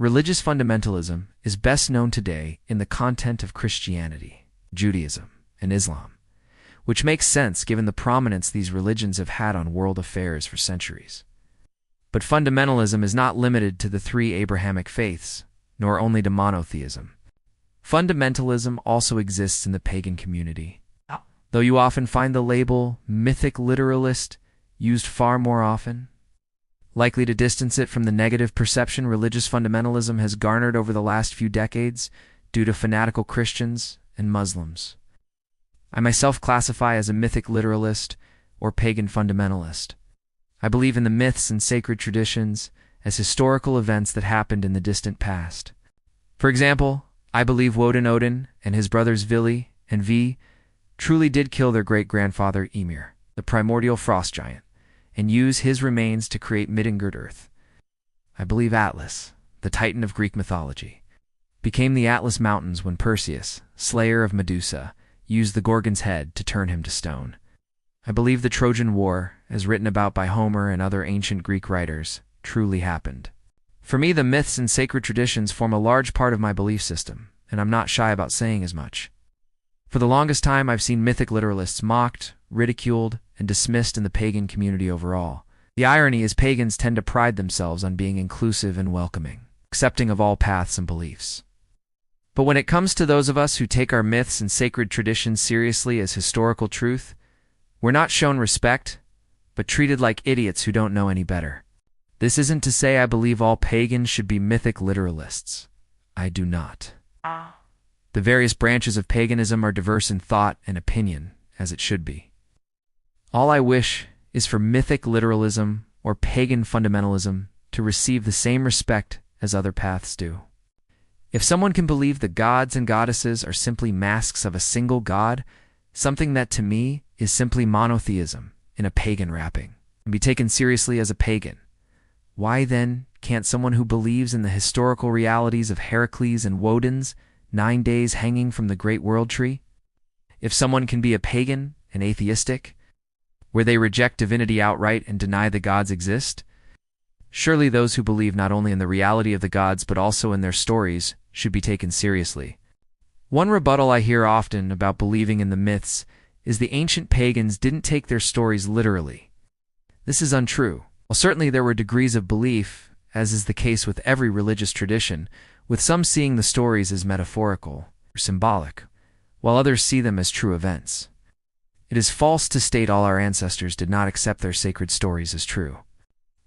Religious fundamentalism is best known today in the content of Christianity, Judaism, and Islam, which makes sense given the prominence these religions have had on world affairs for centuries. But fundamentalism is not limited to the three Abrahamic faiths, nor only to monotheism. Fundamentalism also exists in the pagan community, though you often find the label Mythic Literalist used far more often. Likely to distance it from the negative perception religious fundamentalism has garnered over the last few decades due to fanatical Christians and Muslims. I myself classify as a mythic literalist or pagan fundamentalist. I believe in the myths and sacred traditions as historical events that happened in the distant past. For example, I believe Odin and his brothers Vili and V truly did kill their great-grandfather Ymir, the primordial frost giant, and use his remains to create Midgard-earth. I believe Atlas, the titan of Greek mythology, became the Atlas Mountains when Perseus, slayer of Medusa, used the Gorgon's head to turn him to stone. I believe the Trojan War, as written about by Homer and other ancient Greek writers, truly happened. For me, the myths and sacred traditions form a large part of my belief system, and I'm not shy about saying as much. For the longest time, I've seen mythic literalists mocked, ridiculed, and dismissed in the pagan community overall. The irony is pagans tend to pride themselves on being inclusive and welcoming, accepting of all paths and beliefs. But when it comes to those of us who take our myths and sacred traditions seriously as historical truth, we're not shown respect, but treated like idiots who don't know any better. This isn't to say I believe all pagans should be mythic literalists. I do not. The various branches of paganism are diverse in thought and opinion, as it should be. All I wish is for mythic literalism or pagan fundamentalism to receive the same respect as other paths do. If someone can believe the gods and goddesses are simply masks of a single god, something that to me is simply monotheism in a pagan wrapping, and be taken seriously as a pagan, why then can't someone who believes in the historical realities of Heracles and Woden's 9 days hanging from the great world tree? If someone can be a pagan and atheistic, where they reject divinity outright and deny the gods exist, surely those who believe not only in the reality of the gods but also in their stories should be taken seriously. One rebuttal I hear often about believing in the myths is the ancient pagans didn't take their stories literally. This is untrue. While certainly there were degrees of belief, as is the case with every religious tradition, with some seeing the stories as metaphorical or symbolic, while others see them as true events. It is false to state all our ancestors did not accept their sacred stories as true.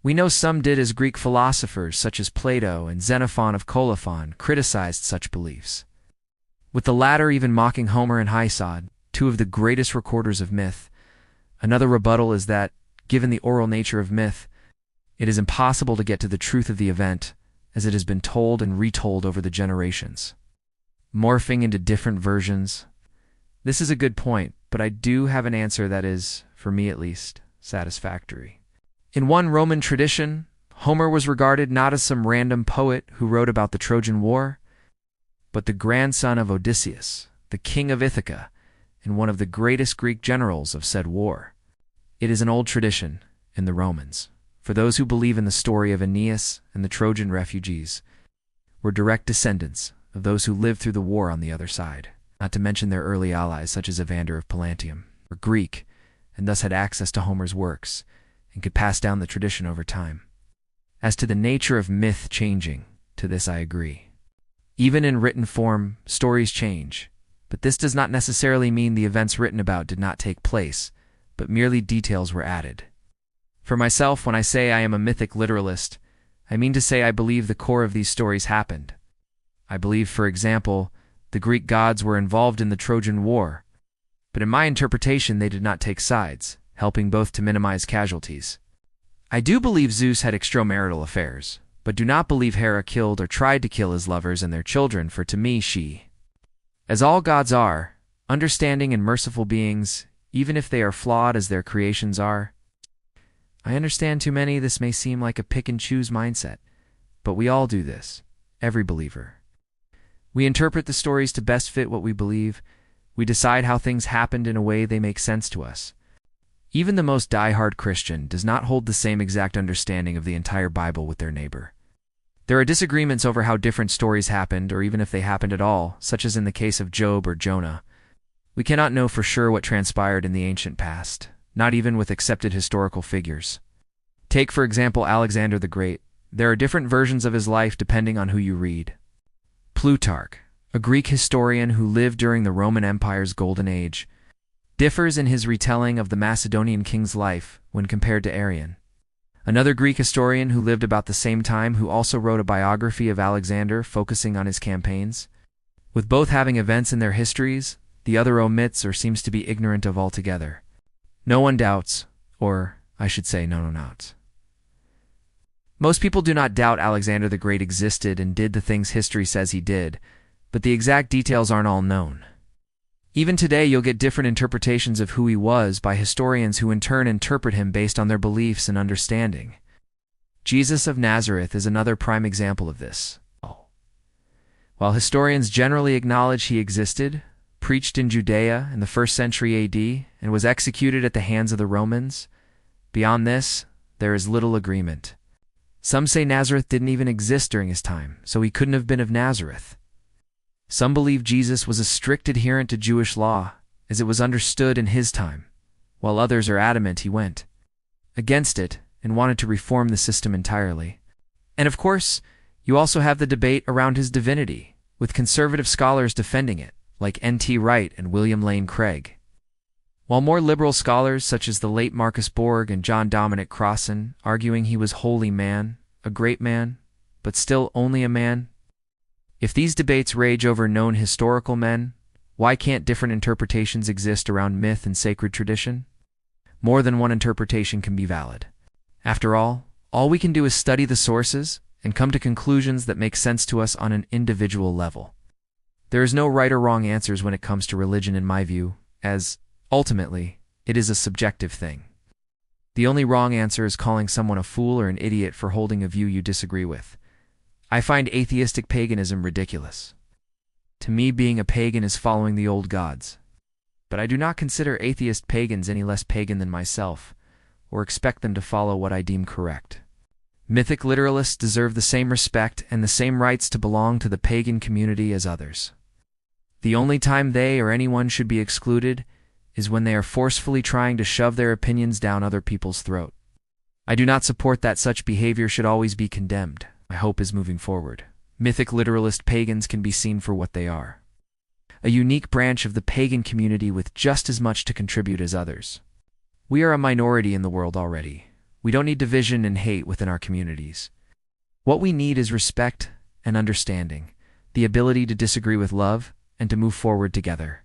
We know some did, as Greek philosophers such as Plato and Xenophon of Colophon criticized such beliefs, with the latter even mocking Homer and Hesiod, two of the greatest recorders of myth. Another rebuttal is that, given the oral nature of myth, it is impossible to get to the truth of the event as it has been told and retold over the generations, morphing into different versions. This is a good point, but I do have an answer that is, for me at least, satisfactory. In one Roman tradition, Homer was regarded not as some random poet who wrote about the Trojan War, but the grandson of Odysseus, the king of Ithaca, and one of the greatest Greek generals of said war. It is an old tradition in the Romans, for those who believe in the story of Aeneas and the Trojan refugees, were direct descendants of those who lived through the war on the other side, not to mention their early allies such as Evander of Pallanteum, were Greek, and thus had access to Homer's works, and could pass down the tradition over time. As to the nature of myth changing, to this I agree. Even in written form, stories change, but this does not necessarily mean the events written about did not take place, but merely details were added. For myself, when I say I am a mythic literalist, I mean to say I believe the core of these stories happened. I believe, for example, the Greek gods were involved in the Trojan War, but in my interpretation they did not take sides, helping both to minimize casualties. I do believe Zeus had extramarital affairs, but do not believe Hera killed or tried to kill his lovers and their children, for to me she, as all gods are, understanding and merciful beings, even if they are flawed as their creations are. I understand to many this may seem like a pick-and-choose mindset, but we all do this, every believer. We interpret the stories to best fit what we believe. We decide how things happened in a way they make sense to us. Even the most die-hard Christian does not hold the same exact understanding of the entire Bible with their neighbor. There are disagreements over how different stories happened, or even if they happened at all, such as in the case of Job or Jonah. We cannot know for sure what transpired in the ancient past, not even with accepted historical figures. Take, for example, Alexander the Great. There are different versions of his life depending on who you read. Plutarch, a Greek historian who lived during the Roman Empire's Golden Age, differs in his retelling of the Macedonian king's life when compared to Arrian. Another Greek historian who lived about the same time who also wrote a biography of Alexander focusing on his campaigns. With both having events in their histories, the other omits or seems to be ignorant of altogether. No one doubts, or I should say no one doubts. Most people do not doubt Alexander the Great existed and did the things history says he did, but the exact details aren't all known. Even today you'll get different interpretations of who he was by historians who in turn interpret him based on their beliefs and understanding. Jesus of Nazareth is another prime example of this. While historians generally acknowledge he existed, preached in Judea in the 1st century AD, and was executed at the hands of the Romans, beyond this, there is little agreement. Some say Nazareth didn't even exist during his time, so he couldn't have been of Nazareth. Some believe Jesus was a strict adherent to Jewish law, as it was understood in his time, while others are adamant he went against it and wanted to reform the system entirely. And of course, you also have the debate around his divinity, with conservative scholars defending it, like N.T. Wright and William Lane Craig. While more liberal scholars such as the late Marcus Borg and John Dominic Crossan arguing he was wholly man, a great man, but still only a man. If these debates rage over known historical men, why can't different interpretations exist around myth and sacred tradition? More than one interpretation can be valid. After all we can do is study the sources and come to conclusions that make sense to us on an individual level. There is no right or wrong answers when it comes to religion in my view, as, ultimately, it is a subjective thing. The only wrong answer is calling someone a fool or an idiot for holding a view you disagree with. I find atheistic paganism ridiculous. To me, being a pagan is following the old gods. But I do not consider atheist pagans any less pagan than myself, or expect them to follow what I deem correct. Mythic literalists deserve the same respect and the same rights to belong to the pagan community as others. The only time they or anyone should be excluded is when they are forcefully trying to shove their opinions down other people's throat. I do not support that such behavior should always be condemned. My hope is moving forward. Mythic literalist pagans can be seen for what they are. A unique branch of the pagan community with just as much to contribute as others. We are a minority in the world already. We don't need division and hate within our communities. What we need is respect and understanding, the ability to disagree with love, and to move forward together.